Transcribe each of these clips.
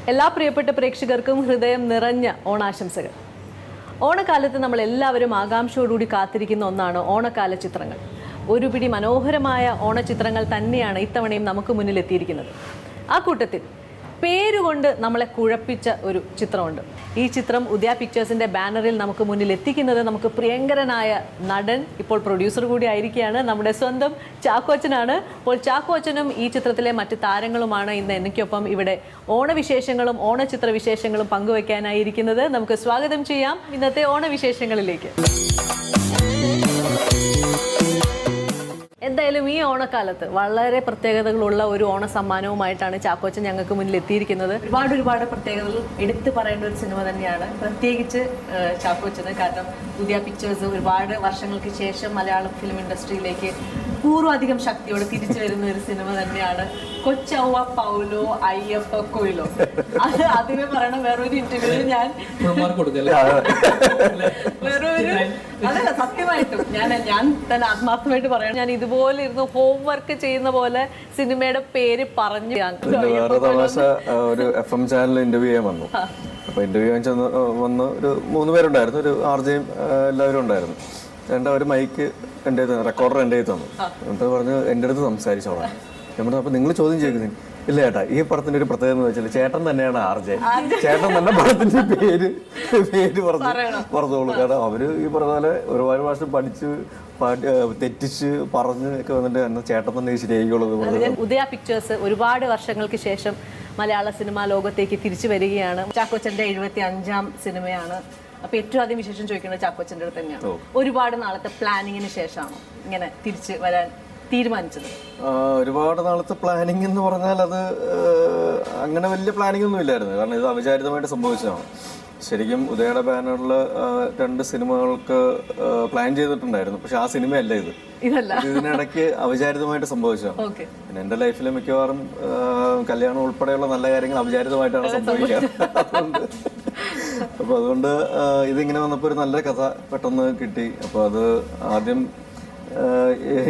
എല്ലാ പ്രിയപ്പെട്ട പ്രേക്ഷകർക്കും ഹൃദയം നിറഞ്ഞ ഓണാശംസകൾ. ഓണക്കാലത്ത് നമ്മൾ എല്ലാവരും ആകാംക്ഷയോടുകൂടി കാത്തിരിക്കുന്ന ഒന്നാണ് ഓണക്കാല ചിത്രങ്ങൾ. ഒരു പിടി മനോഹരമായ ഓണച്ചിത്രങ്ങൾ തന്നെയാണ് ഇത്തവണയും നമുക്ക് മുന്നിൽ എത്തിയിരിക്കുന്നത്. ആ കൂട്ടത്തിൽ പേരുകൊണ്ട് നമ്മളെ കുഴപ്പിച്ച ഒരു ചിത്രമുണ്ട്. ഈ ചിത്രം ഉദയ പിക്ചേഴ്സിൻ്റെ ബാനറിൽ നമുക്ക് മുന്നിൽ എത്തിക്കുന്നത് നമുക്ക് പ്രിയങ്കരനായ നടൻ, ഇപ്പോൾ പ്രൊഡ്യൂസർ കൂടി ആയിരിക്കുകയാണ്, നമ്മുടെ സ്വന്തം ചാക്കോച്ചനാണ്. അപ്പോൾ ചാക്കോച്ചനും ഈ ചിത്രത്തിലെ മറ്റ് താരങ്ങളുമാണ് ഇന്ന് എനിക്കൊപ്പം ഇവിടെ ഓണവിശേഷങ്ങളും ഓണചിത്ര വിശേഷങ്ങളും പങ്കുവയ്ക്കാനായിരിക്കുന്നത്. നമുക്ക് സ്വാഗതം ചെയ്യാം ഇന്നത്തെ ഓണവിശേഷങ്ങളിലേക്ക്. എന്തായാലും ഈ ഓണക്കാലത്ത് വളരെ പ്രത്യേകതകളുള്ള ഒരു ഓണ സമ്മാനവുമായിട്ടാണ് ചാക്കോച്ചൻ ഞങ്ങൾക്ക് മുന്നിൽ എത്തിയിരിക്കുന്നത്. ഒരുപാട് പ്രത്യേകതകൾ എടുത്തു പറയേണ്ട ഒരു സിനിമ തന്നെയാണ്, പ്രത്യേകിച്ച് ചാക്കോച്ചന്. കാരണം ഉദയ പിക്ചേഴ്സ് ഒരുപാട് വർഷങ്ങൾക്ക് ശേഷം മലയാളം ഫിലിം ഇൻഡസ്ട്രിയിലേക്ക് പൂർവാധികം ശക്തിയോടെ തിരിച്ചു വരുന്ന ഒരു സിനിമ തന്നെയാണ് കൊച്ചൗവ പൗലോ അയ്യപ്പ കൊയിലോ. അതിന് പറയണം വേറൊരു ഇന്റർവ്യൂവിൽ ഞാൻ അതല്ല, സത്യമായിട്ടും ഞാൻ തന്നെ ആത്മാർത്ഥമായിട്ട് പറയണം, ഞാൻ ഇതുപോലെ ഇരുന്ന് ഹോംവർക്ക് ചെയ്യുന്ന പോലെ സിനിമയുടെ പേര് പറഞ്ഞു. വേറെ തമാശ, ഒരു FM ചാനലിൽ ഇന്റർവ്യൂ ചെയ്യാൻ വന്നു. അപ്പൊ ഇന്റർവ്യൂ വന്ന് ഒരു 3 പേരുണ്ടായിരുന്നു, ഒരു RJയും എല്ലാവരും ഉണ്ടായിരുന്നു. ഒരു മൈക്ക് എൻ്റെ റെക്കോർഡർ എൻ്റെ തന്നു. എന്നിട്ട് പറഞ്ഞു എൻ്റെ അടുത്ത് സംസാരിച്ചോളാം. നമ്മുടെ അപ്പൊ നിങ്ങൾ ചോദ്യം ചോദിക്കുന്നത് ഇല്ല ചേട്ടാ, ഈ പടത്തിന്റെ ഒരു പ്രത്യേകത എന്ന് വെച്ചാൽ ചേട്ടൻ തന്നെയാണ് RJ. ചേട്ടൻ തന്നെ പടത്തിന്റെ പേര് പറഞ്ഞോളൂ. കാരണം അവര് ഈ പറഞ്ഞ പോലെ ഒരുപാട് പ്രാവശ്യം പഠിച്ച് തെറ്റിച്ച് പറഞ്ഞ് ഒക്കെ വന്നിട്ട് തന്നെ ചേട്ടൻ തന്നെ ശരിയായിക്കോളൂ. ഉദയ പിക്ചേഴ്സ് ഒരുപാട് വർഷങ്ങൾക്ക് ശേഷം മലയാള സിനിമാ ലോകത്തേക്ക് തിരിച്ചു വരികയാണ്. ചാക്കോച്ചന്റെ 75ാം സിനിമയാണ്. അപ്പൊ ഏറ്റവും ആദ്യം വിശേഷം ചോദിക്കുന്നത് ചാക്കോച്ചന്റെ അടുത്ത് തന്നെയാണ്. ഒരുപാട് നാളത്തെ പ്ലാനിങ്ങിന് ശേഷമാണോ ഇങ്ങനെ തിരിച്ച് വരാൻ തീരുമാനിച്ചത്? ഒരുപാട് നാളത്തെ പ്ലാനിങ് എന്ന് പറഞ്ഞാൽ അത് അങ്ങനെ വലിയ പ്ലാനിങ് ഒന്നും ഇല്ലായിരുന്നു. കാരണം ഇത് അവിചാരിതമായിട്ട് സംഭവിച്ചതാണ്. ശരിക്കും ഉദയയുടെ ബാനറിൽ 2 സിനിമകൾക്ക് പ്ലാൻ ചെയ്തിട്ടുണ്ടായിരുന്നു. പക്ഷെ ആ സിനിമയല്ല ഇത്. ഇതിനിടയ്ക്ക് അവിചാരിതമായിട്ട് സംഭവിച്ചതാണ്. പിന്നെ എൻ്റെ ലൈഫിലെ മിക്കവാറും കല്യാണം ഉൾപ്പെടെയുള്ള നല്ല കാര്യങ്ങൾ അവിചാരിതമായിട്ടാണ് സംഭവിക്കുക. അപ്പൊ അതുകൊണ്ട് ഇതിങ്ങനെ വന്നപ്പോൾ ഒരു നല്ല കഥ പെട്ടെന്ന് കിട്ടി. അപ്പൊ അത് ആദ്യം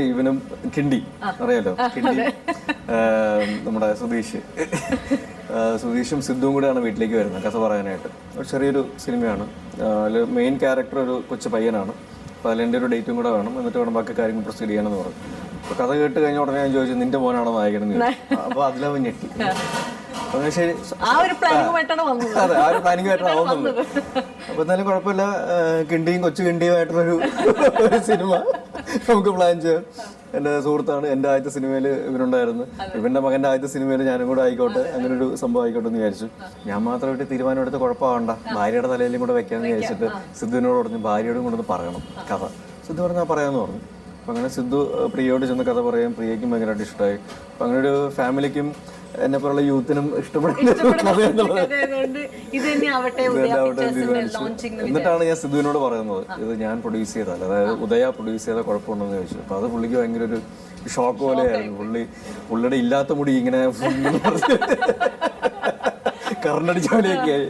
ഇവനും കിണ്ടി അറിയാലോ, കിണ്ടി നമ്മുടെ സുധീഷും സിദ്ധുവും കൂടെയാണ് വീട്ടിലേക്ക് വരുന്നത് കഥ പറയാനായിട്ട്. ഒരു ചെറിയൊരു സിനിമയാണ്. അതിൽ മെയിൻ ക്യാരക്ടർ ഒരു കൊച്ചു പയ്യനാണ്. അപ്പോൾ അതിലെൻ്റെ ഒരു ഡേറ്റും കൂടെ വേണം, എന്നിട്ട് വേണം ബാക്കി കാര്യങ്ങൾ പ്രൊസീഡ് ചെയ്യണമെന്ന് പറഞ്ഞു. അപ്പോൾ കഥ കേട്ട് കഴിഞ്ഞ ഉടനെ ഞാൻ ചോദിച്ചു, നിന്റെ മോനാണോ നായകനെന്ന് ചോദിച്ചു. അപ്പോൾ അതിലവൻ ഞെട്ടി. ശരി, ആ ഒരു പ്ലാനിങ്ങുമായിട്ടാണ് അതെ, ആ ഒരു പ്ലാനിങ്ങുമായിട്ടാണ് ആവുന്നത്. അപ്പൊ എന്നാലും കുഴപ്പമില്ല, കിണ്ടിയും കൊച്ചു കിണ്ടിയുമായിട്ടുള്ളൊരു സിനിമ നമുക്ക് പ്ലാൻ ചെയ്യാം. എൻ്റെ സുഹൃത്താണ്, എൻ്റെ ആദ്യത്തെ സിനിമയിൽ ഇവരുണ്ടായിരുന്നു. ഇവന്റെ മകൻ്റെ ആദ്യത്തെ സിനിമയിൽ ഞാനും കൂടെ ആയിക്കോട്ടെ, അങ്ങനെ ഒരു സംഭവം ആയിക്കോട്ടെ എന്ന് വിചാരിച്ചു. ഞാൻ മാത്രമായിട്ട് തീരുമാനം എടുത്ത് കുഴപ്പമാവണ്ട, ഭാര്യയുടെ തലയിലും കൂടെ വെക്കാമെന്ന് വിചാരിച്ചിട്ട് സിദ്ധുവിനോട് പറഞ്ഞു ഭാര്യയോടും കൊണ്ടൊന്ന് പറയണം കഥ. സിദ്ധു പറഞ്ഞാൽ പറയാമെന്ന് പറഞ്ഞു. അപ്പം അങ്ങനെ സിദ്ധു പ്രിയയോട് ചെന്ന് കഥ പറയും. പ്രിയയ്ക്കും ഭയങ്കരമായിട്ട് ഇഷ്ടമായി. അപ്പം അങ്ങനെ ഒരു ഫാമിലിക്കും എന്നെ പോലുള്ള യൂത്തിനും എന്നിട്ടാണ് ഞാൻ സിദ്ധുവിനോട് പറയുന്നത് ഇത് ഞാൻ പ്രൊഡ്യൂസ് ചെയ്താൽ, അതായത് ഉദയ പ്രൊഡ്യൂസ് ചെയ്താൽ കുഴപ്പമുണ്ടെന്ന് ചോദിച്ചു. അപ്പൊ അത് പുള്ളിക്ക് ഭയങ്കര ഒരു ഷോക്ക് പോലെയായിരുന്നു. പുള്ളിയുടെ ഇല്ലാത്ത മുടി ഇങ്ങനെ കറണ്ടടിച്ച പോലെയൊക്കെ ആയി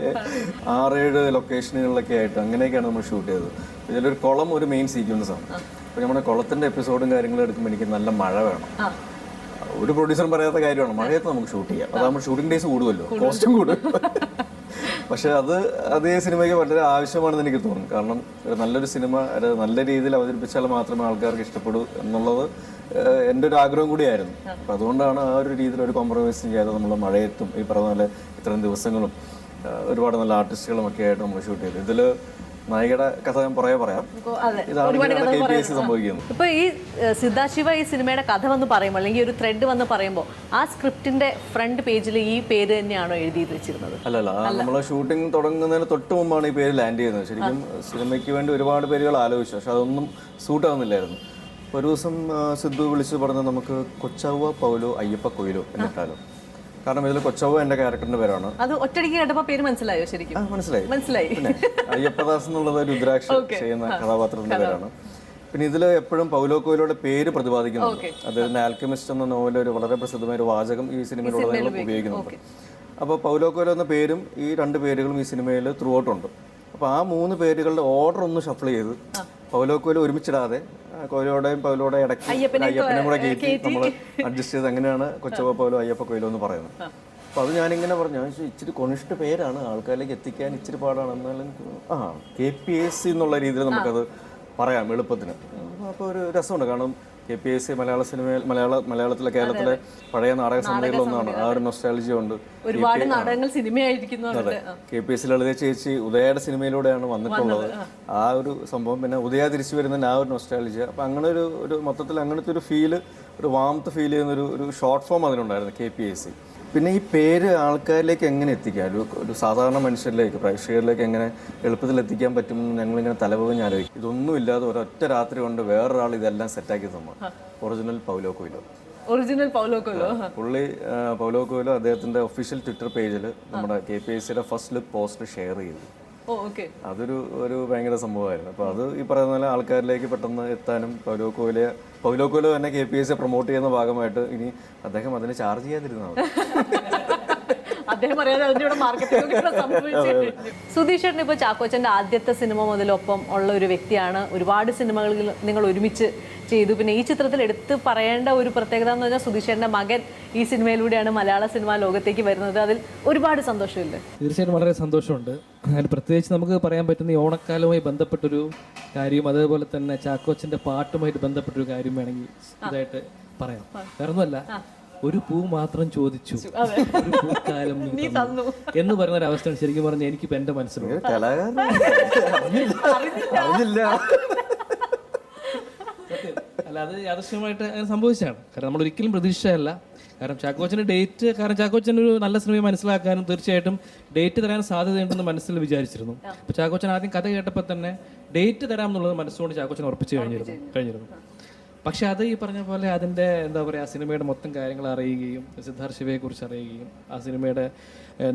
6-7 ലൊക്കേഷനുകളിലൊക്കെ ആയിട്ട് അങ്ങനെയൊക്കെയാണ് നമ്മൾ ഷൂട്ട് ചെയ്തത്. ഇതിലൊരു കുളം ഒരു മെയിൻ സീക്വൻസ് ആണ്. അപ്പൊ നമ്മുടെ കുളത്തിന്റെ എപ്പിസോഡും കാര്യങ്ങളും എടുക്കുമ്പോൾ എനിക്ക് നല്ല മഴ വേണം. ഒരു പ്രൊഡ്യൂസറും പറയാത്ത കാര്യമാണ്, മഴയത്ത് നമുക്ക് ഷൂട്ട് ചെയ്യാം. അതാകുമ്പോൾ ഷൂട്ടിംഗ് ഡേയ്സ് കൂടുമല്ലോ, കോസ്റ്റും കൂടും. പക്ഷെ അത് അതേ സിനിമയ്ക്ക് വളരെ ആവശ്യമാണെന്ന് എനിക്ക് തോന്നുന്നു. കാരണം നല്ലൊരു സിനിമ നല്ല രീതിയിൽ അവതരിപ്പിച്ചാൽ മാത്രമേ ആൾക്കാർക്ക് ഇഷ്ടപ്പെടൂ എന്നുള്ളത് എൻ്റെ ഒരു ആഗ്രഹം കൂടിയായിരുന്നു. അപ്പം അതുകൊണ്ടാണ് ആ ഒരു രീതിയിൽ ഒരു കോംപ്രമൈസും ചെയ്യാതെ നമ്മൾ മഴയത്തും ഈ പറഞ്ഞ പോലെ ഇത്രയും ദിവസങ്ങളും ഒരുപാട് നല്ല ആർട്ടിസ്റ്റുകളും ഒക്കെ ആയിട്ട് നമ്മൾ ഷൂട്ട് ചെയ്തു. ഇതിൽ നായികയുടെ കഥ ഞാൻ പറയാം. ഇപ്പൊ ഈ സിദ്ധാശിവ ഈ സിനിമയുടെ കഥ വന്ന് പറയുമ്പോൾ, അല്ലെങ്കിൽ ഒരു ത്രെഡ് വന്ന് പറയുമ്പോൾ, ആ സ്ക്രിപ്റ്റിന്റെ ഫ്രണ്ട് പേജിൽ ഈ പേര് തന്നെയാണോ എഴുതി വെച്ചിരുന്നത്? അല്ലല്ല, നമ്മളെ ഷൂട്ടിംഗ് തുടങ്ങുന്നതിന് തൊട്ട് മുമ്പാണ് ഈ പേര് ലാൻഡ് ചെയ്യുന്നത്. ശരിക്കും സിനിമയ്ക്ക് വേണ്ടി ഒരുപാട് പേരുകൾ ആലോചിച്ചു, പക്ഷെ അതൊന്നും സൂട്ട് ആവുന്നില്ലായിരുന്നു. ഒരു ദിവസം സിദ്ധു വിളിച്ച് പറഞ്ഞത് നമുക്ക് കൊച്ചൗവ പൗലോ അയ്യപ്പ കൊയിലോ എന്നിട്ടാലോ. കാരണം ഇതിൽ കൊച്ചൗവ എന്റെ ക്യാരക്ടറിന്റെ പേരാണ്. അത് ഒറ്റയടിക്ക് കേട്ടപ്പോൾ പേര് മനസ്സിലായോ? ശരിക്കും മനസ്സിലായി. പിന്നെ അയ്യപ്പദാസ് എന്നുള്ളത് രുദ്രാക്ഷ ചെയ്യുന്ന കഥാപാത്രത്തിന്റെ പേരാണ്. പിന്നെ ഇതിൽ എപ്പോഴും പൗലോ കൊയിലോയുടെ പേര് പ്രതിപാദിക്കുന്നുണ്ട്. അദ്ദേഹത്തിന്റെ ആൽക്കെമിസ്റ്റ് എന്ന നോവലിൽ ഒരു വളരെ പ്രസിദ്ധമായ ഒരു വാചകം ഈ സിനിമയിലുടനീളം ഉപയോഗിക്കുന്നുണ്ട്. അപ്പോൾ പൗലോ കൊയിലോ എന്ന പേരും ഈ 2 പേരുകളും ഈ സിനിമയിൽ ത്രൂ ഔട്ട് ഉണ്ട്. അപ്പോൾ ആ 3 പേരുകളുടെ ഓർഡർ ഒന്ന് ഷഫിൾ ചെയ്ത് പൗലോ കൊയിലോ ഒരുമിച്ചിടാതെ കൊയിലോടെയും പൗലോടെ ഇടയ്ക്ക് അയ്യപ്പനെ കൂടെ കയറ്റി നമ്മൾ അഡ്ജസ്റ്റ് ചെയ്ത് അങ്ങനെയാണ് കൊച്ചൗവ പൗലോ അയ്യപ്പ കൊയിലോ എന്ന് പറയുന്നത്. അപ്പോൾ അത് ഞാനിങ്ങനെ പറഞ്ഞു, ഞാൻ ചോദിച്ചു ഇച്ചിരി കൊണിഷ്ഠ പേരാണ്, ആൾക്കാരിലേക്ക് എത്തിക്കാൻ ഇച്ചിരി പാടാണ്, എന്നാലും KPSC എന്നുള്ള രീതിയിൽ നമുക്കത് പറയാം എളുപ്പത്തിന്. അപ്പോൾ ഒരു രസമുണ്ട്. കാരണം KPSC മലയാള സിനിമയിൽ മലയാളത്തിലെ കേരളത്തിലെ പഴയ നാടക സമിതികളിലൊന്നാണ്. ആ ഒരു നൊസ്റ്റാൾജിയ ഉണ്ട്. ഒരുപാട് നാടകങ്ങൾ സിനിമയായിരിക്കുന്നുണ്ട്. KPSC ലളിത ചേച്ചി ഉദയയുടെ സിനിമയിലൂടെയാണ് വന്നിട്ടുള്ളത്. ആ ഒരു സംഭവം, പിന്നെ ഉദയ തിരിച്ചു വരുന്നതിൻ്റെ ആ ഒരു നൊസ്റ്റാൾജിയ. അപ്പം അങ്ങനെ ഒരു മൊത്തത്തിൽ അങ്ങനത്തെ ഒരു ഫീല്, ഒരു വാംത്ത് ഫീൽ ചെയ്യുന്ന ഒരു ഷോർട്ട് ഫോം അതിനുണ്ടായിരുന്നു KPSC. പിന്നെ ഈ പേര് ആൾക്കാരിലേക്ക് എങ്ങനെ എത്തിക്കാം, ഒരു സാധാരണ മനുഷ്യരിലേക്ക്, പ്രേക്ഷകരിലേക്ക് എങ്ങനെ എളുപ്പത്തിൽ എത്തിക്കാൻ പറ്റുമെന്ന് ഞങ്ങളിങ്ങനെ തലപോകഞ്ഞ് ആലോചിക്കും. ഇതൊന്നും ഇല്ലാതെ ഒരൊറ്റ രാത്രി കൊണ്ട് വേറൊരാൾ ഇതെല്ലാം സെറ്റാക്കി തന്നു. Original Paulo Coelho. പുള്ളി പൗലോ കൊയ്ലോ അദ്ദേഹത്തിൻ്റെ ഒഫീഷ്യൽ ട്വിറ്റർ പേജിൽ നമ്മുടെ KPSCയുടെ ഫസ്റ്റ് ലുക്ക് പോസ്റ്റ് ഷെയർ ചെയ്തു. അതൊരു ഭയങ്കര സംഭവമായിരുന്നു. അപ്പോൾ അത് ഈ പറയുന്ന പോലെ ആൾക്കാരിലേക്ക് പെട്ടെന്ന് എത്താനും പൗലോ കൊയ്ലോ തന്നെ KPSC പ്രൊമോട്ട് ചെയ്യുന്ന ഭാഗമായിട്ട് ഇനി അദ്ദേഹം അതിന് ചാർജ് ചെയ്യാതിരുന്നാൽ സുധീഷ് ചേട്ടൻ ഇപ്പോൾ ചാക്കോച്ചൻ്റെ ആദ്യത്തെ സിനിമ മുതലൊപ്പം ഉള്ള ഒരു വ്യക്തിയാണ്. ഒരുപാട് സിനിമകളിൽ നിങ്ങൾ ഒരുമിച്ച് ചെയ്തു. പിന്നെ ഈ ചിത്രത്തിൽ എടുത്ത് പറയേണ്ട ഒരു പ്രത്യേകത എന്ന് പറഞ്ഞാൽ സുധീഷ് ചേട്ടൻ്റെ മകൻ ഈ സിനിമയിലൂടെയാണ് മലയാള സിനിമ ലോകത്തേക്ക് വരുന്നത്. അതിൽ ഒരുപാട് സന്തോഷമില്ലേ? തീർച്ചയായിട്ടും വളരെ സന്തോഷമുണ്ട്. അതിന് പ്രത്യേകിച്ച് നമുക്ക് പറയാൻ പറ്റുന്ന ഈ ഓണക്കാലവുമായി ബന്ധപ്പെട്ടൊരു കാര്യം, അതേപോലെ തന്നെ ചാക്കോച്ചൻ്റെ പാട്ടുമായിട്ട് ബന്ധപ്പെട്ടൊരു കാര്യം വേണമെങ്കിൽ ഇതായിട്ട് പറയാം. വേറൊന്നുമല്ല, ഒരു പൂ മാത്രം ചോദിച്ചു ഒരു പൂക്കാലം നീ തന്നു എന്ന് പറയുന്ന ഒരു അവസ്ഥയാണ് ശരിക്കും പറഞ്ഞാൽ എനിക്കിപ്പോൾ എൻ്റെ മനസ്സിലുണ്ട്. അല്ല, അത് യാദൃശ്യമായിട്ട് അങ്ങനെ സംഭവിച്ചാണ്. കാരണം നമ്മൾ ഒരിക്കലും പ്രതീക്ഷയല്ല. കാരണം ചാക്കോച്ചൻ്റെ ഡേറ്റ്, കാരണം ചാക്കോച്ചൻ ഒരു നല്ല സിനിമയെ മനസ്സിലാക്കാനും തീർച്ചയായിട്ടും ഡേറ്റ് തരാൻ സാധ്യതയുണ്ടെന്ന് മനസ്സിൽ വിചാരിച്ചിരുന്നു. അപ്പോൾ ചാക്കോച്ചൻ ആദ്യം കഥ കേട്ടപ്പോൾ തന്നെ ഡേറ്റ് തരാം എന്നുള്ളത് മനസ്സുകൊണ്ട് ചാക്കോച്ചൻ ഉറപ്പിച്ച് കഴിഞ്ഞിരുന്നു. പക്ഷെ അത് ഈ പറഞ്ഞ പോലെ അതിൻ്റെ എന്താ പറയുക, ആ സിനിമയുടെ മൊത്തം കാര്യങ്ങൾ അറിയുകയും സിദ്ധാർത്ഥ് ശിവയെക്കുറിച്ച് അറിയുകയും ആ സിനിമയുടെ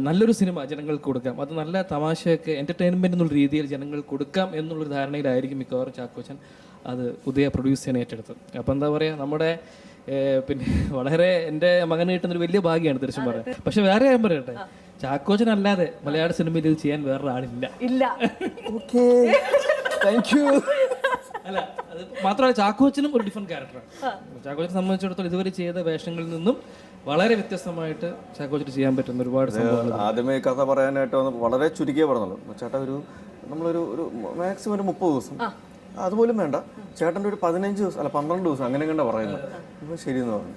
നല്ലൊരു സിനിമ ജനങ്ങൾക്ക് കൊടുക്കാം, അത് നല്ല തമാശയൊക്കെ എൻ്റർടൈൻമെൻറ്റ് എന്നുള്ള രീതിയിൽ ജനങ്ങൾക്ക് കൊടുക്കാം എന്നുള്ളൊരു ധാരണയിലായിരിക്കും മിക്കവാറും ചാക്കോച്ചൻ അത് പുതിയ പ്രൊഡ്യൂസ് ചെയ്യാൻ ഏറ്റെടുത്തത്. അപ്പോൾ എന്താ പറയുക, നമ്മുടെ പിന്നെ വളരെ എൻ്റെ മകന് കിട്ടുന്നൊരു വലിയ ഭാഗ്യമാണ് തീർച്ചയായും പറയാം. പക്ഷെ വേറെ ഞാൻ പറയട്ടെ, ചാക്കോച്ചൻ അല്ലാതെ മലയാള സിനിമയിൽ ഇത് ചെയ്യാൻ വേറൊരാളില്ല. അല്ല, അത് മാത്രമല്ല ചാക്കോച്ചനും ഒരു ഡിഫറെന്റ് ക്യാരക്ടറാണ്. ചാക്കോച്ചനെ സംബന്ധിച്ചിടത്തോളം ഇതുവരെ ചെയ്ത വേഷങ്ങളിൽ നിന്നും വളരെ വ്യത്യസ്തമായിട്ട് ചാക്കോച്ചന് ചെയ്യാൻ പറ്റുന്ന ഒരുപാട് സംഭവങ്ങൾ. ആദ്യമേ കഥ പറയാനായിട്ട് വളരെ ചുരുക്കിയേ പറഞ്ഞുള്ളൂ. ചേട്ടാ നമ്മളൊരു മാക്സിമം ഒരു 30 ദിവസം, അതുപോലും വേണ്ട, ചേട്ടൻ്റെ ഒരു 15 ദിവസം അല്ല 12 ദിവസം അങ്ങനെ കണ്ട പറയുന്നത്. അപ്പോൾ ശരിയെന്ന് പറഞ്ഞു.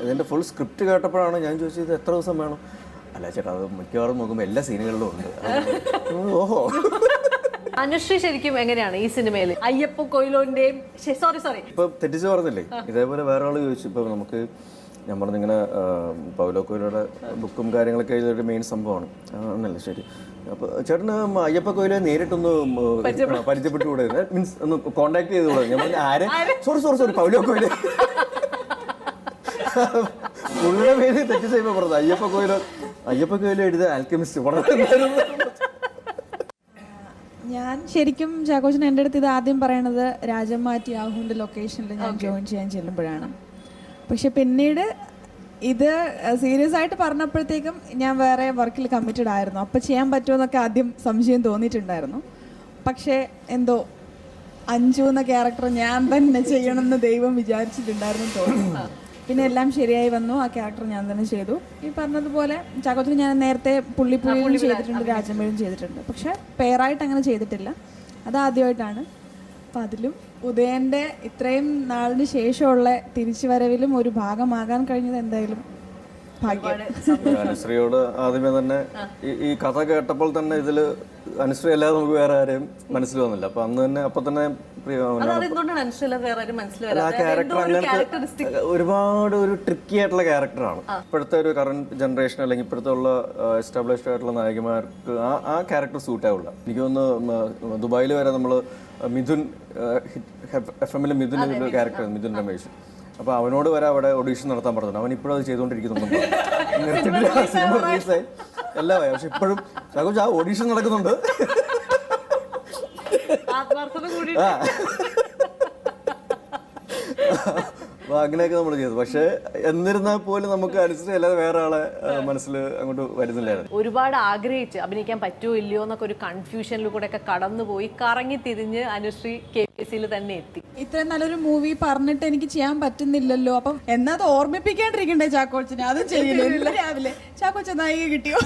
ഇതിൻ്റെ ഫുൾ സ്ക്രിപ്റ്റ് കേട്ടപ്പോഴാണ് ഞാൻ ചോദിച്ചത് ഇത് എത്ര ദിവസം വേണം. അല്ല ചേട്ടാ, അത് മിക്കവാറും നോക്കുമ്പോൾ എല്ലാ സീനുകളിലും ഉണ്ട്. ഓഹോ. അനുശ്രീ ശരിക്കും എങ്ങനെയാണ് ഈ സിനിമയിൽ അയ്യപ്പ കൊയ്ലോന്റെയും ഇപ്പൊ തെറ്റിച്ച് പറഞ്ഞില്ലേ, ഇതേപോലെ വേറെ ആൾ ചോദിച്ചു. ഇപ്പൊ നമുക്ക് ഞാൻ പറഞ്ഞിങ്ങനെ പൗലോ കൊയ്ലോയുടെ ബുക്കും കാര്യങ്ങളൊക്കെ ഇതൊരു മെയിൻ സംഭവമാണ് എന്നല്ലേ. ശരി, അപ്പൊ ചേട്ടന് അയ്യപ്പ കൊയ്ലോ നേരിട്ടൊന്ന് പരിചയപ്പെട്ടുകൂടെ, മീൻസ് ഒന്ന് കോണ്ടാക്ട് ചെയ്തുകൂടെ? ഞാൻ പറഞ്ഞു ആരെ? Sorry Paulo Coelho. പുള്ളിയുടെ പേര് തെറ്റിച്ച് ചെയ്യുമ്പോൾ പറഞ്ഞത് അയ്യപ്പ കൊയ്ലോ എഴുതിയ ആൽക്കെമിസ്റ്റ്. ഞാൻ ശരിക്കും ചാക്കോച്ചൻ എൻ്റെ അടുത്ത് ഇത് ആദ്യം പറയണത് രാജമാറ്റി യാഹൂൻ്റെ ലൊക്കേഷനിൽ ഞാൻ ജോയിൻ ചെയ്യാൻ ചെല്ലുമ്പോഴാണ്. പക്ഷെ പിന്നീട് ഇത് സീരിയസ് ആയിട്ട് പറഞ്ഞപ്പോഴത്തേക്കും ഞാൻ വേറെ വർക്കിൽ കമ്മിറ്റഡ് ആയിരുന്നു. അപ്പോൾ ചെയ്യാൻ പറ്റുമെന്നൊക്കെ ആദ്യം സംശയം തോന്നിയിട്ടുണ്ടായിരുന്നു. പക്ഷേ എന്തോ അഞ്ജു എന്ന ക്യാരക്ടർ ഞാൻ തന്നെ ചെയ്യണമെന്ന് ദൈവം വിചാരിച്ചിട്ടുണ്ടായിരുന്നു തോന്നുന്നു. പിന്നെ എല്ലാം ശരിയായി വന്നു. ആ ക്യാരക്ടർ ഞാൻ തന്നെ ചെയ്തു. ഈ പറഞ്ഞതുപോലെ ചാക്കോച്ചന് ഞാൻ നേരത്തെ പുള്ളിപ്പുള്ളിയും ചെയ്തിട്ടുണ്ട്, രാജമേഴും ചെയ്തിട്ടുണ്ട്. പക്ഷെ പെയറായിട്ട് അങ്ങനെ ചെയ്തിട്ടില്ല, അതാദ്യമായിട്ടാണ്. അപ്പം അതിലും ഉദയൻ്റെ ഇത്രയും നാളിന് ശേഷമുള്ള തിരിച്ചുവരവിലും ഒരു ഭാഗമാകാൻ കഴിഞ്ഞത് എന്തായാലും ഭാഗ്യം. അനുശ്രീയോട് ആദ്യമേ തന്നെ ഈ കഥ കേട്ടപ്പോൾ തന്നെ ഇതില് അനുശ്രീ അല്ലാതെ നമുക്ക് വേറെ ആരെയും മനസ്സിൽ വന്നില്ല. അപ്പൊ അപ്പൊ തന്നെ ആ ക്യാരക്ടർ അങ്ങനത്തെ ഒരുപാട് ഒരു ട്രിക്കി ആയിട്ടുള്ള ക്യാരക്ടറാണ്. ഇപ്പോഴത്തെ ഒരു കറന്റ് ജനറേഷൻ അല്ലെങ്കിൽ ഇപ്പോഴത്തെ ഉള്ള എസ്റ്റാബ്ലിഷ്ഡ് ആയിട്ടുള്ള നായകന്മാർക്ക് ആ ക്യാരക്ടർ സൂട്ട് ആവില്ല. എനിക്ക് തോന്നുന്നു ദുബായിൽ വരെ നമ്മൾ മിഥുൻ FM-ലെ മിഥുൻ ഒരു ക്യാരക്ടർ, മിഥുൻ രമേശ്. അപ്പോൾ അവനോട് വരെ അവിടെ ഓഡീഷൻ നടത്താൻ പറഞ്ഞിട്ടുണ്ട്. അവൻ ഇപ്പോഴും അത് ചെയ്തുകൊണ്ടിരിക്കുന്നുണ്ട്. സിനിമ റിലീസായി എല്ലാമായി, പക്ഷെ ഇപ്പോഴും ആ ഓഡീഷൻ നടക്കുന്നുണ്ട്. അപ്പൊ അങ്ങനെയൊക്കെ നമ്മൾ ചെയ്തു. പക്ഷെ എന്നിരുന്നാൽ പോലും നമുക്ക് അനുസരിച്ച് അല്ലാതെ വേറെ ആളെ മനസ്സിൽ അങ്ങോട്ട് വരുന്നില്ലായിരുന്നു. ഒരുപാട് ആഗ്രഹിച്ച് അഭിനയിക്കാൻ പറ്റുമോ ഇല്ലയോ എന്നൊക്കെ ഒരു കൺഫ്യൂഷനിൽ കൂടെ ഒക്കെ കടന്നുപോയി കറങ്ങി തിരിഞ്ഞ് അനുശ്രീ KPSC തന്നെ എത്തി. ഇത്രയും നല്ലൊരു മൂവി പറഞ്ഞിട്ട് എനിക്ക് ചെയ്യാൻ പറ്റുന്നില്ലല്ലോ, അപ്പം എന്നാ അത് ഓർമ്മിപ്പിക്കാണ്ടിരിക്കണ്ടേ ചാക്കോച്ചനെ? അതും ചെയ്യില്ല. രാവിലെ ചാക്കോച്ച നായിക കിട്ടിയോ?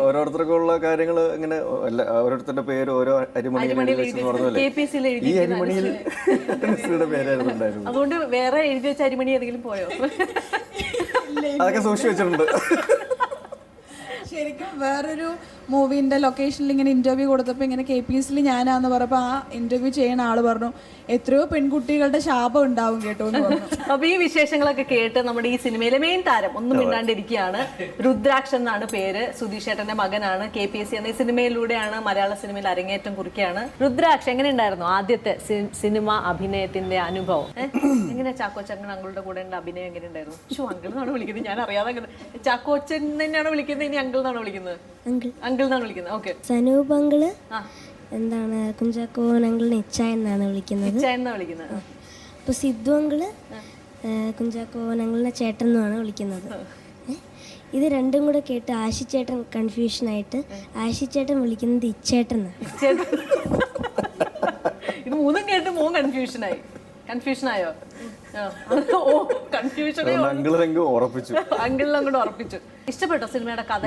ഓരോരുത്തർക്കും ഉള്ള കാര്യങ്ങൾ ഇങ്ങനെ ഓരോരുത്തരുടെ പേര് ഓരോ അരിമണിയിൽ പറഞ്ഞല്ലേ, ഈ അരിമണിയിൽ അനുശ്രീയുടെ പേരായിരുന്നു ഉണ്ടായിരുന്നു. അതുകൊണ്ട് വേറെ എഴുതി വെച്ച അരിമണി ഏതെങ്കിലും പോയോ? അതൊക്കെ സൂക്ഷിച്ചു വെച്ചിട്ടുണ്ട്. ശരിക്കും വേറൊരു മൂവിന്റെ ലൊക്കേഷനിൽ ഇങ്ങനെ ഇന്റർവ്യൂ കൊടുത്തപ്പോൾ ഇങ്ങനെ KPSC ഞാനാന്ന് പറഞ്ഞപ്പോൾ ആ ഇന്റർവ്യൂ ചെയ്യുന്ന ആള് പറഞ്ഞു എത്രയോ പെൺകുട്ടികളുടെ ശാപം ഉണ്ടാവും കേട്ടോ എന്ന് പറഞ്ഞു. അപ്പൊ ഈ വിശേഷങ്ങളൊക്കെ കേട്ട് നമ്മുടെ ഈ സിനിമയിലെ മെയിൻ താരം ഒന്നും മിണ്ടാണ്ടിരിക്കുകയാണ്. രുദ്രാക്ഷൻ എന്നാണ് പേര്. സുധീഷ് ഏട്ടന്റെ മകനാണ്. KPSC എന്ന ഈ സിനിമയിലൂടെയാണ് മലയാള സിനിമയിൽ അരങ്ങേറ്റം കുറിക്കുകയാണ്. രുദ്രാക്ഷൻ എങ്ങനെയുണ്ടായിരുന്നു ആദ്യത്തെ സിനിമ അഭിനയത്തിന്റെ അനുഭവം? എങ്ങനെ ചാക്കോച്ചൻ അങ്കിളുടെ കൂടെ അഭിനയം എങ്ങനെയുണ്ടായിരുന്നു? അങ്കിൾ എന്നാണ് വിളിക്കുന്നത്, ഞാൻ അറിയാതെ. ചാക്കോച്ചൻ തന്നെയാണോ വിളിക്കുന്നത്, ഇനി അങ്കിൾ എന്നാണോ വിളിക്കുന്നത്? അങ്കിൾ എന്നാണ് വിളിക്കുന്നത്. ഓക്കെ. സനൂപ് അങ്കിള് എന്താണ് കുഞ്ചാക്കോൻ അങ്കിളിനെ ഇച്ചായ എന്നാണ് വിളിക്കുന്നത്. അപ്പൊ സിദ്ധു അങ്കിള് കുഞ്ചാക്കോൻ അങ്കിളിനെ ചേട്ടൻ എന്നാണ് വിളിക്കുന്നത്. ഇത് രണ്ടും കൂടെ കേട്ട് ആശിച്ചേട്ടൻ കൺഫ്യൂഷനായിട്ട് ആശിച്ചേട്ടൻ വിളിക്കുന്നത് ഇച്ചേട്ടൻ എന്നാണ്. ഇത് മൂന്നും കേട്ട് മോൻ കൺഫ്യൂഷനായോ? അങ്കിളിലങ്ങോട്ട് ഉറപ്പിച്ചു. ഇഷ്ടപ്പെട്ടോ സിനിമയുടെ കഥ?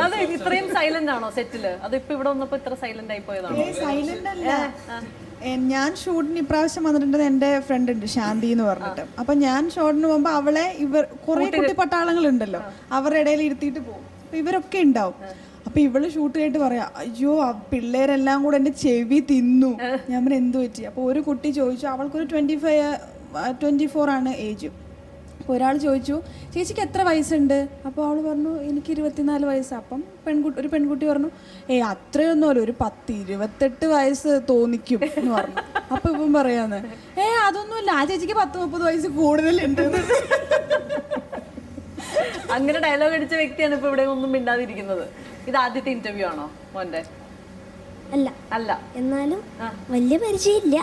അതെ, ഇത്രയും സൈലന്റ് ആണോ സെറ്റില്? അത് ഇപ്പൊ ഇവിടെ വന്നപ്പോ ഇത്ര സൈലന്റ് ആയി പോയതാണോ? സൈലന്റ് അല്ല. ഞാൻ ഷൂട്ടിന് ഇപ്രാവശ്യം വന്നിട്ടുണ്ട്. എൻ്റെ ഫ്രണ്ട് ഉണ്ട് ശാന്തി എന്ന് പറഞ്ഞിട്ട്. അപ്പൊ ഞാൻ ഷൂട്ടിന് പോകുമ്പോ അവളെ കുറെ കുട്ടി പട്ടാളങ്ങളുണ്ടല്ലോ, അവരുടെ ഇടയിൽ ഇരുത്തിയിട്ട് പോകും. അപ്പൊ ഇവരൊക്കെ ഉണ്ടാവും. അപ്പൊ ഇവള് ഷൂട്ട് ചെയ്തിട്ട് പറയാ, അയ്യോ ആ പിള്ളേരെല്ലാം കൂടെ എന്റെ ചെവി തിന്നു. ഞാൻ പറഞ്ഞു എന്ത് പറ്റി? അപ്പൊ ഒരു കുട്ടി ചോദിച്ചു, അവൾക്കൊരു 24 ആണ് ഏജ്. അപ്പോൾ ഒരാൾ ചോദിച്ചു, ചേച്ചിക്ക് എത്ര വയസ്സുണ്ട്? അപ്പോൾ അവൾ പറഞ്ഞു എനിക്ക് 24 വയസ്സ്. അപ്പം ഒരു പെൺകുട്ടി പറഞ്ഞു, അത്രയൊന്നുമല്ല, ഒരു 10-28 വയസ്സ് തോന്നിക്കും എന്ന് പറഞ്ഞു. അപ്പൊ ഇപ്പം പറയാന്ന്, അതൊന്നുമില്ല, ആ ചേച്ചിക്ക് 10-30 വയസ്സ് കൂടുതലുണ്ട്. അങ്ങനെ ഡയലോഗ് അടിച്ച വ്യക്തിയാണ് ഇപ്പൊ ഇവിടെ ഒന്നും മിണ്ടാതിരിക്കുന്നത്. ഇത് ആദ്യത്തെ ഇന്റർവ്യൂ ആണോ മോന്റെ? അല്ല, എന്നാലും വലിയ പരിചയമില്ല.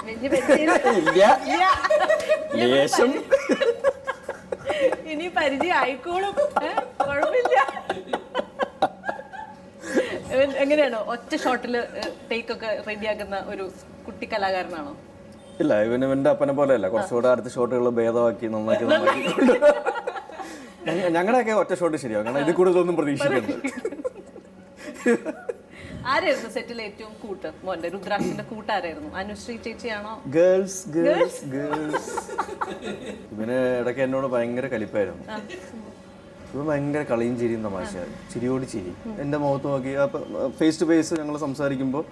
ഇനി പരിചയം ആയിക്കോളും, കുഴപ്പമില്ല. എങ്ങനെയാണോ ഒറ്റ ഷോട്ടില് ടേക്കൊക്കെ റെഡിയാക്കുന്ന ഒരു കുട്ടി കലാകാരനാണോ? ഇല്ല, ഇവന്റെ അപ്പനെ പോലെ അല്ല, കുറച്ചുകൂടെ അടുത്ത ഷോട്ടുകൾ ഭേദമാക്കി നന്നാക്കി ഞങ്ങളുടെയൊക്കെ ഒറ്റ ഷോട്ട് ശരിയാവും. കാരണം ഇതിൽ കൂടുതലൊന്നും പ്രതീക്ഷിക്കരുത്. ആരായിരുന്നു സെറ്റിൽ ഏറ്റവും കൂട്ട്? മോന്റെ രുദ്രാക്ഷന്റെ കൂട്ടാരായിരുന്നു? അനുശ്രീ ചേച്ചിയാണോ? ഗേൾസ്. ഇവന് ഇടയ്ക്ക് എന്നോട് ഭയങ്കര കലിപ്പായിരുന്നു. ഇവൻ ഭയങ്കര കളിയും ചിരിയും തമാശയായിരുന്നു. ചിരിയോട് ചിരി. എൻ്റെ മുഖത്ത് നോക്കി ഫേസ് ടു ഫേസ് ഞങ്ങൾ സംസാരിക്കുമ്പോൾ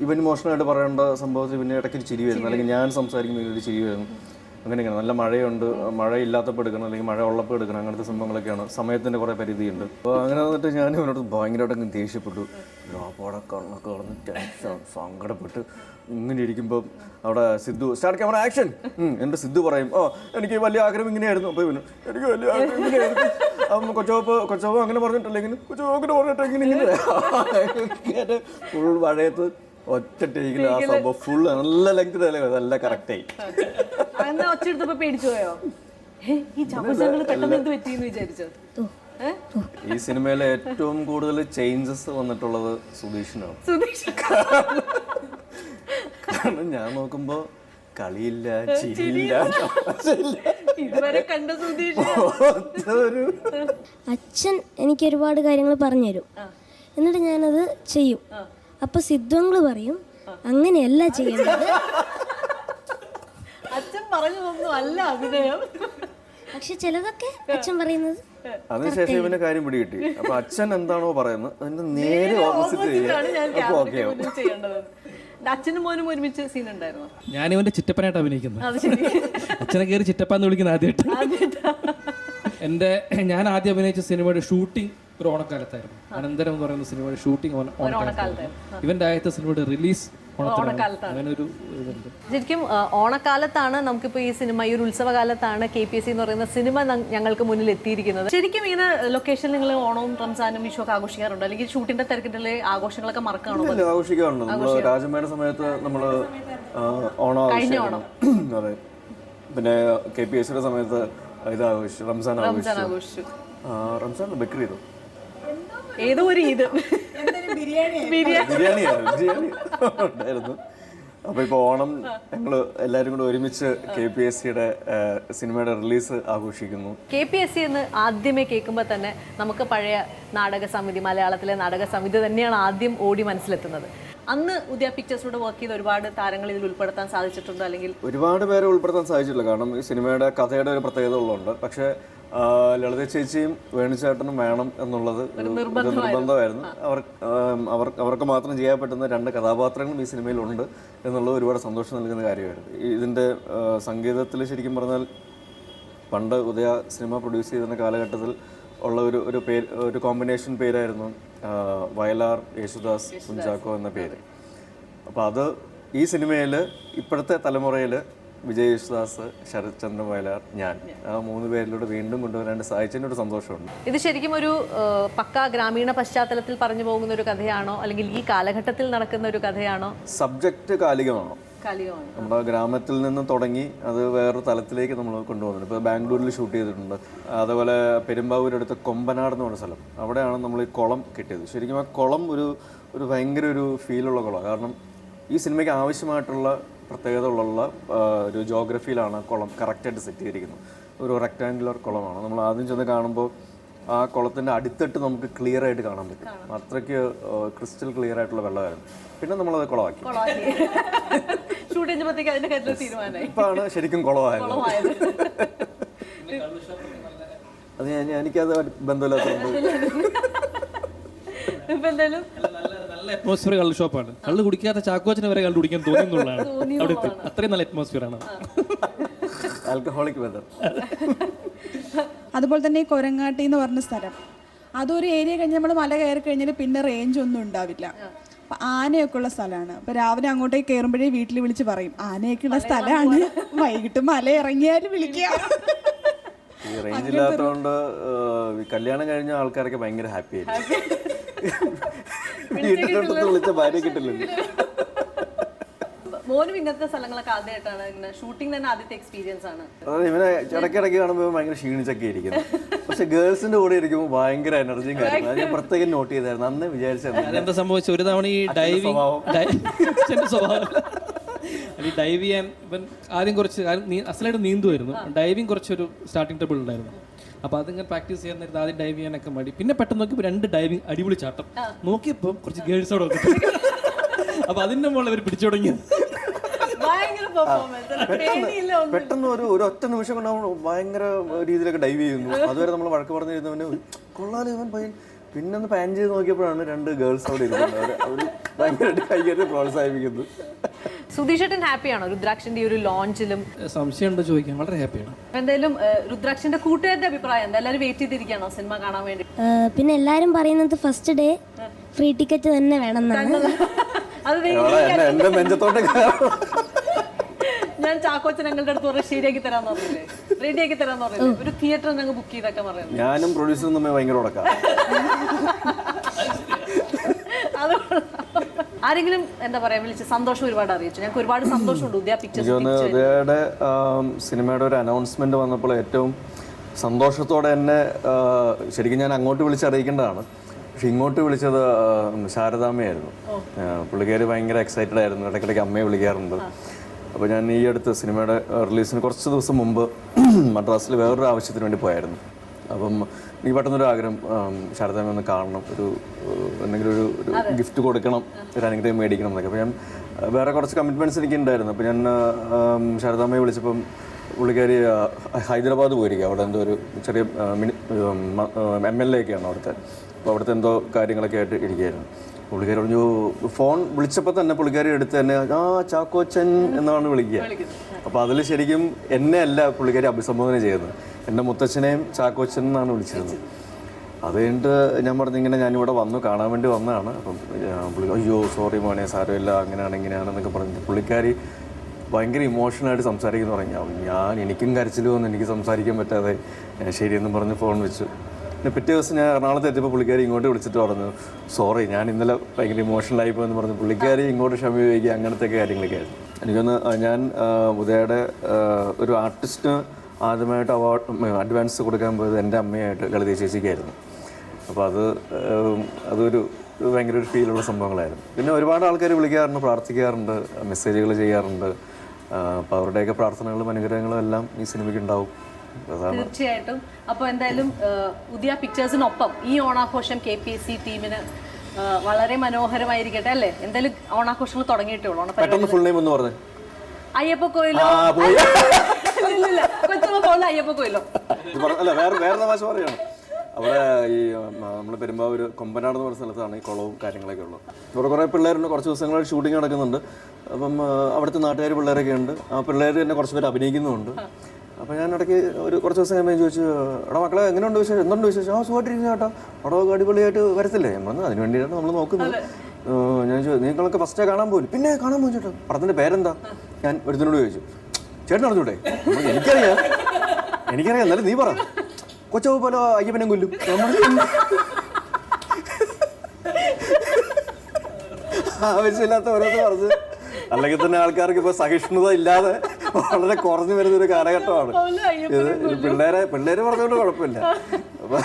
ഇവൻ ഇമോഷണലായിട്ട് പറയേണ്ട സംഭവത്തിൽ ഇവന് ഇടയ്ക്കൊരു ചിരി വരുന്നു, അല്ലെങ്കിൽ ഞാൻ സംസാരിക്കുമ്പോൾ ഇവനൊരു ചിരി വരുന്നു. അങ്ങനെയൊക്കെയാണ്. നല്ല മഴയുണ്ട്, മഴയില്ലാത്തപ്പോൾ എടുക്കണം, അല്ലെങ്കിൽ മഴ ഉള്ളപ്പോൾ എടുക്കണം, അങ്ങനത്തെ സംഭവങ്ങളൊക്കെയാണ്. സമയത്തിൻ്റെ കുറേ പരിധിയുണ്ട്. അപ്പോൾ അങ്ങനെ വന്നിട്ട് ഞാൻ ഇവനോട് ഭയങ്കരമായിട്ട് ദേഷ്യപ്പെട്ടു. അവിടെ കണ്ണൊക്കെ കളഞ്ഞ് ടെൻഷൻ സങ്കടപ്പെട്ട് ഇങ്ങനെ ഇരിക്കുമ്പോൾ അവിടെ സിദ്ധു സ്റ്റാർട്ട് ക്യാമറ ആക്ഷൻ. എൻ്റെ സിദ്ധു പറയും, എനിക്ക് വലിയ ആഗ്രഹം ഇങ്ങനെയായിരുന്നു. അപ്പോൾ ഇവന് എനിക്ക് വലിയ ആഗ്രഹം ഇങ്ങനെയായിരുന്നു. അപ്പം കൊച്ചോപ്പ് അങ്ങനെ പറഞ്ഞിട്ടില്ലെങ്കിൽ കൊച്ചോപ്പ് അങ്ങനെ പറഞ്ഞിട്ട് ഇങ്ങനെ ഫുൾ മഴയത്ത് ഒറ്റ ടേക്കിൽ ആ സംഭവം ഫുൾ നല്ല ലെങ്ത് നല്ല കറക്റ്റായി. ഈ സിനിമയിലെ ഏറ്റവും കൂടുതൽ ചേഞ്ചസ് വന്നിട്ടുള്ളത് സുധീഷിനാണ്. കാരണം ഞാൻ നോക്കുമ്പോ കളിയില്ല, ചിരിയില്ല. അച്ഛൻ എനിക്ക് ഒരുപാട് കാര്യങ്ങൾ പറഞ്ഞുതരും, എന്നിട്ട് ഞാനത് ചെയ്യും. അപ്പൊ സിദ്ധുങ്ങൾ പറയും അങ്ങനെയല്ല ചെയ്യേണ്ടത്. അച്ഛൻ പറഞ്ഞതൊന്നും അല്ല അഭിനയം. പക്ഷെ ചിലതൊക്കെ അച്ഛൻ പറയുന്നത്. അതിനുശേഷം ഇവന്റെ കാര്യം പിടികിട്ടി. അപ്പൊ അച്ഛൻ എന്താണോ പറയുന്നത് അതിന്റെ നേരെ ഓപ്പോസിറ്റ് ചെയ്യേണ്ടത്. അച്ഛനും മോനും ഒരുമിച്ച് സീൻ ഉണ്ടായിരുന്നു. ഞാൻ ഇവന്റെ ചിറ്റപ്പനായിട്ട് അഭിനയിക്കുന്നത്. അച്ഛനെ കയറി ചിറ്റപ്പാന്ന് വിളിക്കുന്ന ആദ്യമായിട്ട്. ഞാൻ ആദ്യം അഭിനയിച്ച സിനിമയുടെ ഷൂട്ടിംഗ് ഒരു ഓണക്കാലത്തായിരുന്നു. അനന്തരം എന്ന് പറയുന്ന സിനിമയുടെ ഷൂട്ടിംഗ് ഓണക്കാലത്തായിരുന്നു. ഇവന്റെ ആദ്യത്തെ സിനിമയുടെ റിലീസ് ഓണക്കാലത്താണ്. അങ്ങനെ ഒരു ഇതുണ്ട്. ശരിക്കും ഓണക്കാലത്താണ് നമുക്കിപ്പോൾ ഈ സിനിമ, ഈ ഒരു ഉത്സവകാലത്താണ് KPSC എന്ന് പറയുന്ന സിനിമ ഞങ്ങൾക്ക് മുന്നിൽ എത്തിയിരിക്കുന്നത്. ശരിക്കും ഇങ്ങനെ ലൊക്കേഷനിൽ നിങ്ങൾ ഓണവും റംസാനും വിഷു ഒക്കെ ആഘോഷിക്കാറുണ്ടോ, അല്ലെങ്കിൽ ഷൂട്ടിന്റെ തിരക്കിന്റെ ആഘോഷങ്ങളൊക്കെ മറക്കാണോ? ആഘോഷിക്കാറുണ്ട്. നമ്മൾ രാജമ്മയുടെ സമയത്ത് നമ്മൾ ഓണം ആഘോഷിക്കും. അതെ, പിന്നെ KPSCയുടെ സമയത്ത് ഇത് ആഘോഷിച്ചു, റംസാൻ ആഘോഷിച്ചു. റംസാൻ ബക്രീ ചെയ്തു, ഏതോ ഒരു ഈദ് ബിരിയാണി ഉണ്ടായിരുന്നു. അപ്പോൾ ഇപ്പോൾ ഓണം ഞങ്ങൾ എല്ലാവരും കൂടെ ഒരുമിച്ച് KPSCയുടെ സിനിമയുടെ റിലീസ് ആഘോഷിക്കുന്നു. KPSC എന്ന് ആദ്യമേ കേൾക്കുമ്പോൾ തന്നെ നമുക്ക് പഴയ നാടക സമിതി, മലയാളത്തിലെ നാടക സമിതി തന്നെയാണ് ആദ്യം ഓടി മനസ്സിലെത്തുന്നത്. അന്ന് ഉദയ പിക്ചേഴ്സിലൂടെ വർക്ക് ചെയ്ത ഒരുപാട് താരങ്ങൾ ഇതിൽ ഉൾപ്പെടുത്താൻ സാധിച്ചിട്ടുണ്ടോ, അല്ലെങ്കിൽ? ഒരുപാട് പേരെ ഉൾപ്പെടുത്താൻ സാധിച്ചിട്ടില്ല, കാരണം ഈ സിനിമയുടെ കഥയുടെ ഒരു പ്രത്യേകത ഉള്ളതുകൊണ്ട്. പക്ഷേ ലളിത ചേച്ചിയും വേണുചേട്ടനും വേണം എന്നുള്ളത് ഒരു നിർബന്ധമായിരുന്നു. അവർക്ക് മാത്രം ചെയ്യാൻ പറ്റുന്ന 2 കഥാപാത്രങ്ങളും ഈ സിനിമയിലുണ്ട് എന്നുള്ളത് ഒരുപാട് സന്തോഷം നൽകുന്ന കാര്യമായിരുന്നു. ഇതിൻ്റെ സംഗീതത്തിൽ ശരിക്കും പറഞ്ഞാൽ പണ്ട് ഉദയ സിനിമ പ്രൊഡ്യൂസ് ചെയ്തിരുന്ന കാലഘട്ടത്തിൽ ഉള്ള ഒരു കോമ്പിനേഷൻ പേരായിരുന്നു വയലാർ, യേശുദാസ്, കുഞ്ചാക്കോ എന്ന പേര്. അപ്പോൾ അത് ഈ സിനിമയിൽ ഇപ്പോഴത്തെ തലമുറയിൽ വിജയ് യേശുദാസ്, ശരത് ചന്ദ്ര വയലാർ, ഞാൻ, ആ 3 പേരിലൂടെ വീണ്ടും കൊണ്ടുവരാണ്ട് സാധിച്ചതിന് ഒരു സന്തോഷമുണ്ട്. ഇത് ശരിക്കും ഒരു പക്കാ ഗ്രാമീണ പശ്ചാത്തലത്തിൽ പറഞ്ഞു പോകുന്ന ഒരു കഥയാണോ, അല്ലെങ്കിൽ ഈ കാലഘട്ടത്തിൽ നടക്കുന്ന ഒരു കഥയാണോ? സബ്ജക്റ്റ് കാലികമാണോ? നമ്മുടെ ഗ്രാമത്തിൽ നിന്ന് തുടങ്ങി അത് വേറൊരു തലത്തിലേക്ക് നമ്മൾ കൊണ്ടുപോകുന്നുണ്ട്. ഇപ്പോൾ ബാംഗ്ലൂരിൽ ഷൂട്ട് ചെയ്തിട്ടുണ്ട്. അതേപോലെ പെരുമ്പാവൂരടുത്ത് കൊമ്പനാട് എന്ന് പറഞ്ഞ സ്ഥലം, അവിടെയാണ് നമ്മൾ ഈ കുളം കിട്ടിയത്. ശരിക്കും ആ കുളം ഒരു ഭയങ്കര ഒരു ഫീലുള്ള കുളമാണ്. കാരണം ഈ സിനിമയ്ക്ക് ആവശ്യമായിട്ടുള്ള പ്രത്യേകത ഉള്ള ഒരു ജോഗ്രഫിയിലാണ് കുളം കറക്റ്റായിട്ട് സെറ്റ് ചെയ്തിരിക്കുന്നത്. ഒരു റെക്ടാങ്കുലർ കുളമാണ്. നമ്മൾ ആദ്യം ചെന്ന് കാണുമ്പോൾ ആ കുളത്തിൻ്റെ അടിത്തട്ട് നമുക്ക് ക്ലിയർ ആയിട്ട് കാണാൻ പറ്റും. അത്രയ്ക്ക് ക്രിസ്റ്റൽ ക്ലിയർ ആയിട്ടുള്ള വെള്ളമായിരുന്നു. പിന്നെ നമ്മളത് കുളമാക്കി. ഇപ്പാണ് ശരിക്കും കുളമായത്. അത് എനിക്കത് ബന്ധമില്ലാത്തതുകൊണ്ട് നല്ല അറ്റ്മോസ്ഫിയർ കള്ള് ഷോപ്പാണ്. കള്ള് കുടിക്കാത്ത ചാക്കോച്ചനെ വരെ കള്ള് കുടിക്കാൻ തോന്നുന്നുള്ളതാണ് അവിടുത്തെ. അത്രയും നല്ല അറ്റ്മോസ്ഫിയർ ആണ്. Alcoholic weather. അതുപോലെ തന്നെ ഈ കൊരങ്ങാട്ടി എന്ന് പറഞ്ഞ സ്ഥലം, അതൊരു ഏരിയ കഴിഞ്ഞ് നമ്മൾ മല കയറി കഴിഞ്ഞാൽ പിന്നെ റേഞ്ച് ഒന്നും ഉണ്ടാവില്ല. അപ്പം ആനയൊക്കെ ഉള്ള സ്ഥലമാണ്. അപ്പം രാവിലെ അങ്ങോട്ടേക്ക് കയറുമ്പോഴേ വീട്ടിൽ വിളിച്ച് പറയും ആനയൊക്കെ ഉള്ള സ്ഥലമാണ്, വൈകിട്ട് മല ഇറങ്ങിയാൽ വിളിക്കുക. ഈ റേഞ്ച് ഇല്ലാത്തതുകൊണ്ട് കല്യാണം കഴിഞ്ഞ ആൾക്കാരൊക്കെ ഭയങ്കര ഹാപ്പി ആയിരിക്കും. വീട്ടിലോട്ടൊന്ന് വിളിച്ച ഭാര്യ കിട്ടില്ലല്ലോ. മോനും ഇങ്ങനത്തെ സ്ഥലങ്ങളൊക്കെ ആദ്യമായിട്ടാണ്, ഇങ്ങനെ ഷൂട്ടിംഗ് തന്നെ ആദ്യത്തെ എക്സ്പീരിയൻസ് ആണ്. അതായത് ഇവനെ ഇടയ്ക്കിടയ്ക്ക് കാണുമ്പോൾ ഭയങ്കര ക്ഷീണിച്ചൊക്കെ ഇരിക്കുന്നു. പക്ഷെ ഗേൾസിന്റെ കൂടെ ഇരിക്കുമ്പോൾ ഭയങ്കര എനർജിയും കാര്യങ്ങളും. അത് ഞാൻ പ്രത്യേകം നോട്ട് ചെയ്തായിരുന്നു. അന്ന് വിചാരിച്ചത് അതെന്താ സംഭവിച്ചത്, ഒരു തവണ ഈ ഡൈവിങ് സ്വഭാവം ഈ ഡൈവ് ചെയ്യാൻ ഇവൻ ആദ്യം കുറച്ച് അസലായിട്ട് നീന്തുമായിരുന്നു. ഡൈവിങ് കുറച്ചൊരു സ്റ്റാർട്ടിങ് ട്രബിൾ ഉണ്ടായിരുന്നു. അപ്പോൾ അതിങ്ങനെ പ്രാക്ടീസ് ചെയ്യാൻ നേരത്തെ ആദ്യം ഡൈവ് ചെയ്യാനൊക്കെ മടി. പിന്നെ പെട്ടെന്ന് നോക്കിയപ്പോൾ 2 ഡൈവിങ് അടിപൊളി ചാട്ടം നോക്കിയപ്പോൾ കുറച്ച് ഗേൾസോടെ വന്നു. അപ്പോൾ അതിൻ്റെ മുകളിൽ അവർ പിടിച്ചു തുടങ്ങിയത്. പെട്ടെന്ന് ഒരു ഒറ്റ നിമിഷം കൊണ്ട് ഭയങ്കര രീതിയിലൊക്കെ ഡൈവ് ചെയ്യുന്നു. അതുവരെ നമ്മൾ വഴക്ക് പറഞ്ഞിരുന്നവന് കൊള്ളാലോ ഇവൻ പയ്യൻ. പിന്നെ ഒന്ന് പാൻ ചെയ്ത് നോക്കിയപ്പോഴാണ് 2 ഗേൾസ് അവിടെ ഇരുന്നത്. അവർ ഭയങ്കരമായിട്ട് കൈകാര്യം പ്രോത്സാഹിപ്പിക്കുന്നു. സുധീഷേട്ടൻ ഹാപ്പിയാണോ രുദ്രാക്ഷന്റെ ഈ ഒരു ലോഞ്ചിലും? സംശയമുണ്ടോ ചോദിക്കാൻ, വളരെ ഹാപ്പിയാണ്. എന്തായാലും രുദ്രാക്ഷന്റെ കൂട്ടുകാരുടെ അഭിപ്രായം എന്താ? എല്ലാവരും വെയിറ്റ് ചെയ്തിരിക്കുകയാണോ സിനിമ കാണാൻ വേണ്ടി? പിന്നെ എല്ലാവരും പറയുന്നത് ഫസ്റ്റ് ഡേ ഫ്രീ ടിക്കറ്റ് തന്നെ വേണമെന്നാണ്. എന്റെ നെഞ്ചത്തോട്ട് ഞാൻ ചാക്കോച്ചൻ ഞങ്ങളുടെ അടുത്ത് പറഞ്ഞ് ശരിയാക്കി തരാന്ന് പറഞ്ഞില്ലേ, റെഡിയാക്കി തരാന്ന് പറഞ്ഞില്ലേ, ഒരു തിയേറ്റർ ഞങ്ങൾ ബുക്ക് ചെയ്തൊക്കെ പറയുന്നത്. ഞാനും പ്രൊഡ്യൂസറും തമ്മിൽ ഭയങ്കര ഉടക്കാം. ആരെങ്കിലും എന്താ പറയാ വിളിച്ച് സന്തോഷം ഒരുപാട് അറിയിച്ചു? ഞങ്ങൾക്ക് ഒരുപാട് സന്തോഷമുണ്ട് ഉദയ പിക്ചേഴ്സ്. ഉദയയുടെ സിനിമയുടെ ഒരു അനൗൺസ്മെന്റ് വന്നപ്പോൾ ഏറ്റവും സന്തോഷത്തോടെ തന്നെ ശരിക്കും ഞാൻ അങ്ങോട്ട് വിളിച്ചറിയിക്കേണ്ടതാണ്. പക്ഷെ ഇങ്ങോട്ട് വിളിച്ചത് ശാരദാമ്മയായിരുന്നു. പുള്ളിക്കാരി ഭയങ്കര എക്സൈറ്റഡ് ആയിരുന്നു. ഇടയ്ക്കിടയ്ക്ക് അമ്മയെ വിളിക്കാറുണ്ട്. അപ്പോൾ ഞാൻ ഈ അടുത്ത് സിനിമയുടെ റിലീസിന് കുറച്ച് ദിവസം മുമ്പ് മദ്രാസിൽ വേറൊരു ആവശ്യത്തിന് വേണ്ടി പോയായിരുന്നു. അപ്പം എനിക്ക് പെട്ടെന്നൊരു ആഗ്രഹം ശാരദാമ്മ ഒന്ന് കാണണം, എന്തെങ്കിലും ഒരു ഗിഫ്റ്റ് കൊടുക്കണം, ഒരു അനുഗ്രഹം മേടിക്കണം എന്നൊക്കെ. അപ്പോൾ ഞാൻ വേറെ കുറച്ച് കമ്മിറ്റ്മെൻറ്റ്സ് എനിക്ക് ഉണ്ടായിരുന്നു. അപ്പോൾ ഞാൻ ശാരദാമ്മയെ വിളിച്ചപ്പം പുള്ളിക്കാരി ഹൈദരാബാദ് പോയിരിക്കുക. അവിടെ എന്തോ ഒരു ചെറിയ MLA ഒക്കെയാണ് അവിടുത്തെ. അപ്പോൾ അവിടുത്തെ എന്തോ കാര്യങ്ങളൊക്കെ ആയിട്ട് ഇരിക്കുകയായിരുന്നു. പുള്ളിക്കാരി പറഞ്ഞു, ഫോൺ വിളിച്ചപ്പോൾ തന്നെ പുള്ളിക്കാരി എടുത്ത് തന്നെ ചാക്കോച്ചൻ എന്നാണ് വിളിക്കുക. അപ്പോൾ അതിൽ ശരിക്കും എന്നെ അല്ല പുള്ളിക്കാരി അഭിസംബോധന ചെയ്യുന്നത്, എൻ്റെ മുത്തച്ഛനെയും ചാക്കോച്ചൻ എന്നാണ് വിളിച്ചിരുന്നത്. അത് കഴിഞ്ഞിട്ട് ഞാൻ പറഞ്ഞു ഇങ്ങനെ ഞാനിവിടെ വന്നു കാണാൻ വേണ്ടി വന്നതാണ്. അപ്പം പുള്ളി അയ്യോ സോറി മോനെ സാരമില്ല അങ്ങനെയാണ് ഇങ്ങനെയാണെന്നൊക്കെ പറഞ്ഞിട്ട് പുള്ളിക്കാരി ഭയങ്കര ഇമോഷണലായിട്ട് സംസാരിക്കുന്നു പറഞ്ഞു. എനിക്കും കരച്ചിൽ വന്നു, എനിക്ക് സംസാരിക്കാൻ പറ്റാതെ ശരിയെന്നും പറഞ്ഞ് ഫോൺ വെച്ചു. പിന്നെ പിറ്റേ ദിവസം ഞാൻ എറണാകുളത്ത് എത്തിയപ്പോൾ പുള്ളിക്കാരി ഇങ്ങോട്ട് വിളിച്ചിട്ട് പറഞ്ഞു സോറി ഞാൻ ഇന്നലെ ഭയങ്കര ഇമോഷണലായി പോയെന്ന് പറഞ്ഞ് പുള്ളിക്കാരി ഇങ്ങോട്ട് ക്ഷമ ചോദിക്കുക, അങ്ങനത്തെ കാര്യങ്ങളൊക്കെ ആയിരുന്നു. എനിക്കൊന്ന് ഞാൻ ഉദയയുടെ ഒരു ആർട്ടിസ്റ്റിന് ആദ്യമായിട്ട് അഡ്വാൻസ് കൊടുക്കാൻ പോയത് എൻ്റെ അമ്മയായിട്ട് ലളിത ചേച്ചിക്കായിരുന്നു. അപ്പോൾ അതൊരു ഭയങ്കര ഒരു ഫീലുള്ള സംഭവങ്ങളായിരുന്നു. പിന്നെ ഒരുപാട് ആൾക്കാർ വിളിക്കാറുണ്ട്, പ്രാർത്ഥിക്കാറുണ്ട്, മെസ്സേജുകൾ ചെയ്യാറുണ്ട്. അപ്പോൾ അവരുടെയൊക്കെ പ്രാർത്ഥനകളും അനുഗ്രഹങ്ങളും എല്ലാം ഈ സിനിമയ്ക്ക് ഉണ്ടാവും. തീർച്ചയായിട്ടും. അപ്പോൾ എന്തായാലും ഉദയ പിക്ചേഴ്സിനൊപ്പം ഈ ഓണാഘോഷം KPSC ടീമിന് വളരെ മനോഹരമായിരിക്കട്ടെ അല്ലേ? എന്തായാലും ഓണാഘോഷങ്ങൾ തുടങ്ങിയിട്ടുള്ളൂ. പെട്ടെന്ന് ഫുൾ നെയിം ഒന്ന് പറഞ്ഞേ. അയ്യപ്പ കോയിലോ കൊച്ചുമ്മ കോയിലോ അയ്യപ്പ കോയിലോ അല്ല വേറെ തമാശ പറയാണ്. അവിടെ ഈ നമ്മൾ പെരുമ്പാവൂർ കൊമ്പനാട് എന്ന് പറഞ്ഞ സ്ഥലത്താണ് ഈ കുളവും കാര്യങ്ങളൊക്കെ ഉള്ളത്. ഇവിടെ കുറേ പിള്ളേരുണ്ട്, കുറച്ച് ദിവസങ്ങളായിട്ട് ഷൂട്ടിംഗ് നടക്കുന്നുണ്ട്. അപ്പം അവിടുത്തെ നാട്ടുകാർ പിള്ളേരൊക്കെ ഉണ്ട്. ആ പിള്ളേർ തന്നെ കുറച്ച് പേര് അഭിനയിക്കുന്നുമുണ്ട്. അപ്പോൾ ഞാൻ ഇടയ്ക്ക് കുറച്ച് ദിവസം കഴിയുമ്പോൾ ചോദിച്ചു എടാ മക്കളെ എങ്ങനെയുണ്ട് വിശേഷം, എന്തുണ്ട് വിശേഷം? സുഖമായിട്ടിരിക്കുന്നു ചേട്ടാ, പടമൊക്കെ അടിപൊളിയായിട്ട് വരത്തില്ലേ? ഞാൻ പറഞ്ഞു അതിന് വേണ്ടിയിട്ടാണ് നമ്മൾ നോക്കുന്നത്. ഞാൻ ചോദിച്ചു നിങ്ങളൊക്കെ ഫസ്റ്റേ കാണാൻ പോലും? പിന്നെ കാണാൻ പോകും ചേട്ടാ. പടത്തിൻ്റെ പേരെന്താ? ഞാൻ ഒരുത്തിനോട് ചോദിച്ചു ചേട്ടൻ അറിഞ്ഞൂടെ? എനിക്കറിയാം എന്നാലും നീ പറ. കൊച്ചോ പോലെ അയ്യപ്പനെ കൊല്ലും. ആവശ്യമില്ലാത്ത ഓരോന്ന് പറഞ്ഞ് അല്ലെങ്കിൽ തന്നെ ആൾക്കാർക്ക് ഇപ്പൊ സഹിഷ്ണുത ഇല്ലാതെ വളരെ കുറഞ്ഞു വരുന്നൊരു കാലഘട്ടമാണ് ഇത്. പിള്ളേര് പറഞ്ഞുകൊണ്ട് കുഴപ്പമില്ല. അപ്പൊ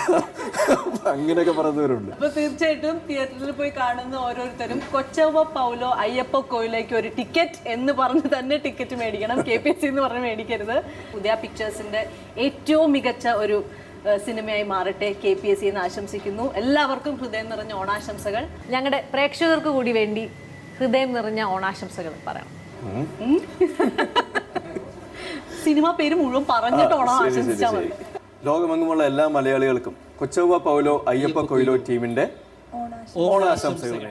അങ്ങനെയൊക്കെ പറയുന്നവരുണ്ട്. അപ്പൊ തീർച്ചയായിട്ടും തിയേറ്ററിൽ പോയി കാണുന്ന ഓരോരുത്തരും കൊച്ചവ പൗലോ അയ്യപ്പ കോയിലേക്ക് ഒരു ടിക്കറ്റ് എന്ന് പറഞ്ഞ് തന്നെ ടിക്കറ്റ് മേടിക്കണം. KPSC എന്ന് പറഞ്ഞ് മേടിക്കരുത്. ഉദയ പിക്ചേഴ്സിന്റെ ഏറ്റവും മികച്ച ഒരു സിനിമയായി മാറട്ടെ KPSC എന്ന് ആശംസിക്കുന്നു. എല്ലാവർക്കും ഹൃദയം നിറഞ്ഞ ഓണാശംസകൾ. ഞങ്ങളുടെ പ്രേക്ഷകർക്ക് കൂടി വേണ്ടി ഹൃദയം നിറഞ്ഞ ഓണാശംസകൾ പറയാം. സിനിമ പേര് മുഴുവൻ പറഞ്ഞിട്ട് ഓണം ആശംസിച്ചാൽ മതി. ലോകമെങ്ങുമുള്ള എല്ലാ മലയാളികൾക്കും കൊച്ചവ പൗലോ അയ്യപ്പ കൊയിലോ ടീമിന്റെ ഓണാശംസകൾ.